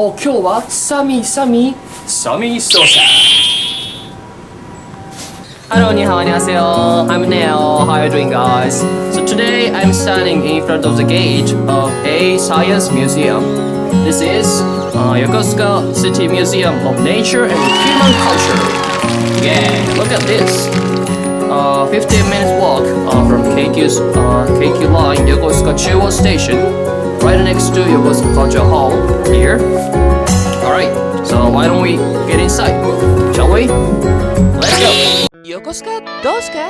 今日はサミソーサ。Hello, 你好，안녕하세요. I'm Neo. How are you doing, guys? So today I'm standing in front of the gate of a science museum. This is Yokosuka City Museum of Nature and Human Culture. Yeah, look at this. 15 minutes walk from KQ line Yokosuka Chuo Station, right next to Yokosuka Culture Hall here. Alright, so why don't we get inside, shall we? Let's go! Yokosuka Dosuka.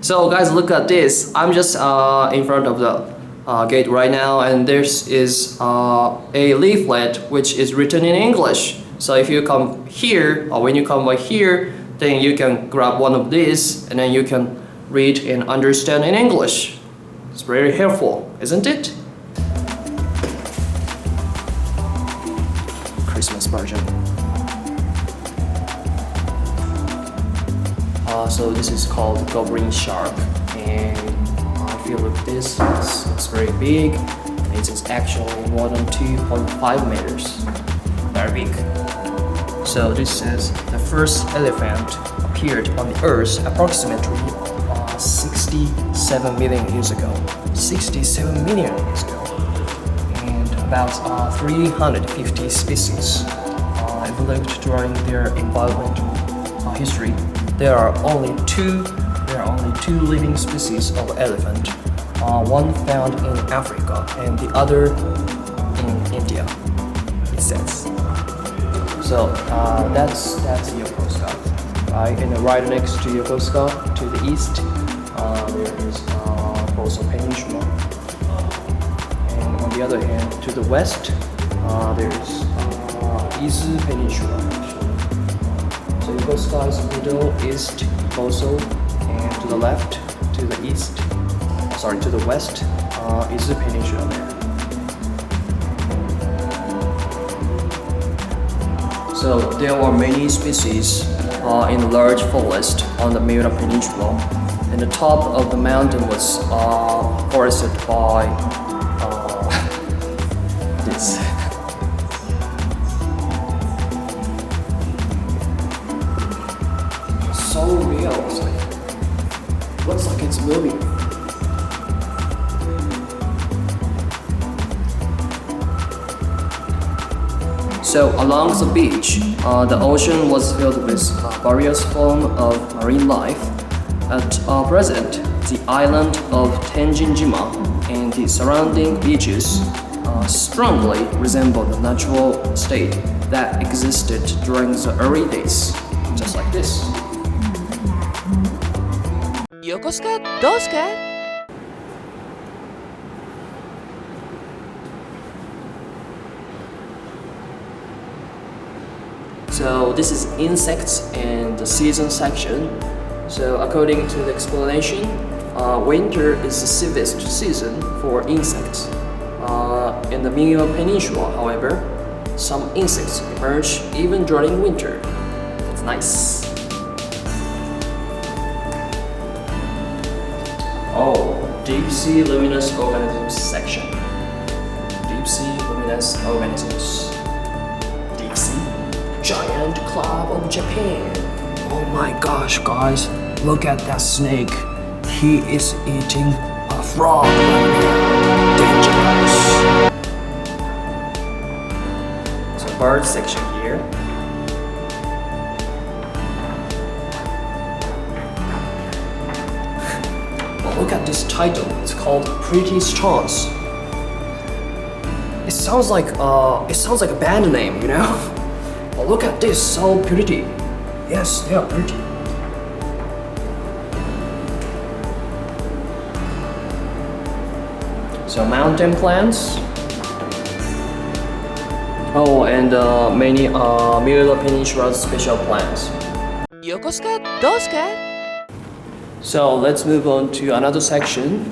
So guys, look at this. I'm just in front of the gate right now, and there is a leaflet which is written in English. So if you come here, or when you come by here, then you can grab one of these and then you can read and understand in English. It's very helpful, isn't it? Christmas version. So this is called goblin shark, and if you look at this, it's very big. It's actually more than 2.5 meters. Very big. So this says the first elephant appeared on the earth approximately 67 million years ago. 67 million years ago. And about 350 species evolved during their environmental history. There are only two living species of elephant. One found in Africa and the other in India, it says. So that's Yokosuka, right? And right next to Yokosuka, to the east, there is Boso Peninsula. And on the other hand, to the west, there is Izu Peninsula. So Yokosuka is middle east, Boso, and to the left, to the east, to the west, is the peninsula there. So there are many species in the large forest on the Miura Peninsula, and the top of the mountain was forested by this. So real. Looks like it's moving. So along the beach, the ocean was filled with various forms of marine life. At present, the island of Tenjin-jima and the surrounding beaches strongly resemble the natural state that existed during the early days, just like this. Yokosuka Dosuka. So this is insects and the season section. So according to the explanation, winter is the severest season for insects. In the Miura Peninsula, however, some insects emerge even during winter. It's nice. Oh, deep sea luminous organisms section. Deep sea luminous organisms. Deep sea giant club of Japan. Oh my gosh, guys, look at that snake. He is eating a frog right now. Dangerous. So bird section here. Look at this title. It's called Pretty Stars. It sounds like a band name, you know? But look at this, so pretty. Yes, they are pretty. So mountain plants. Oh, and many Miura Peninsula special plants. Yokosuka Dosuka. So let's move on to another section.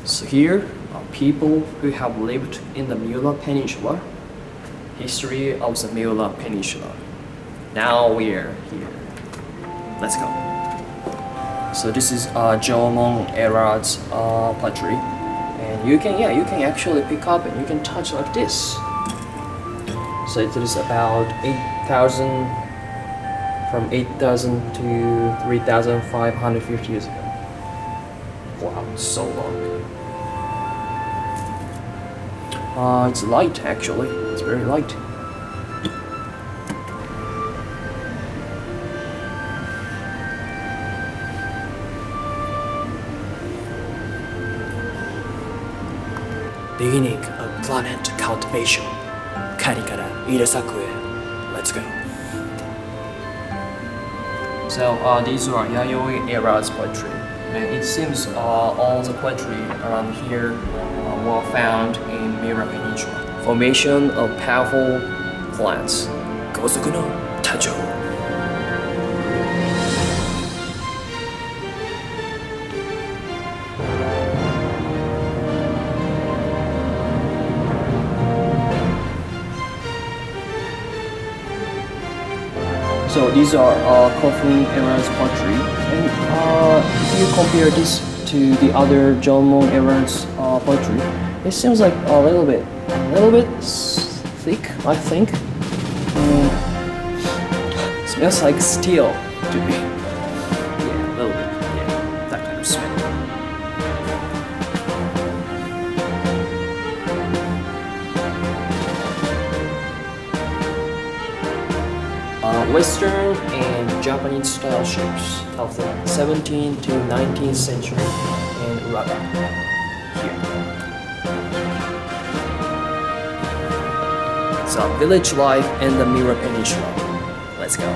So here are people who have lived in the Miura Peninsula. History of the Miura Peninsula. Now we're here. Let's go. So this is Jomon era's pottery, and you can actually pick up and you can touch like this. So it is about 8,000, from 8,000 to 3,550 years ago. Wow, so long. It's light actually. It's very light. Beginning of planet cultivation. 狩りから稲作へ。Let's go. So these are Yayoi era's poetry, and it seems all the poetry around here were found in Mira Peninsula. Formation of powerful plants. 高速の誕生。So these are Kofun era's pottery, and if you compare this to the other Jomon era's pottery, it seems like a little bit thick, I think. Smells like steel to me. Yeah, a little bit. Yeah, that kind of smell. Western and Japanese style shapes of the 17th to 19th century in Uraga here. So village life in the Mira Peninsula. Let's go.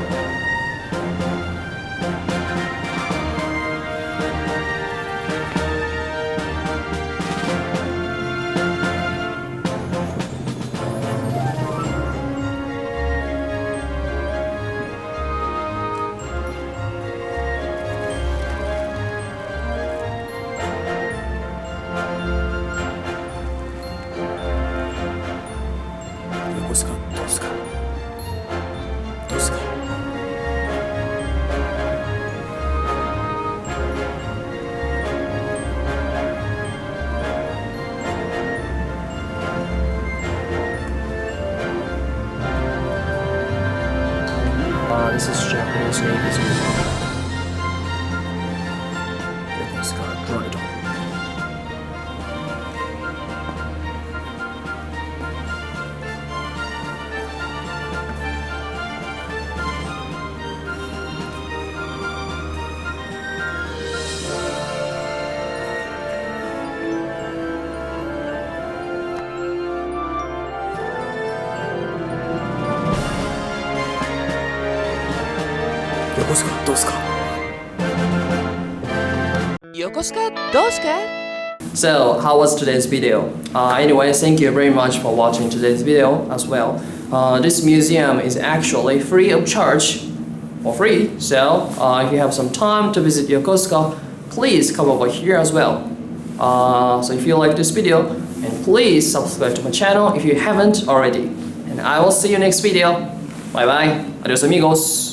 Yokosuka, どうすかどうすか This is Japanese name is Yokosuka dried on. Yokosuka, どうすか Yokosuka, どうすか? So, how was today's video? Anyway, thank you very much for watching today's video as well. This museum is actually free of charge, for free. So, if you have some time to visit Yokosuka, please come over here as well. So, if you like this video, and please subscribe to my channel if you haven't already. And I will see you next video. Bye bye. Adios amigos.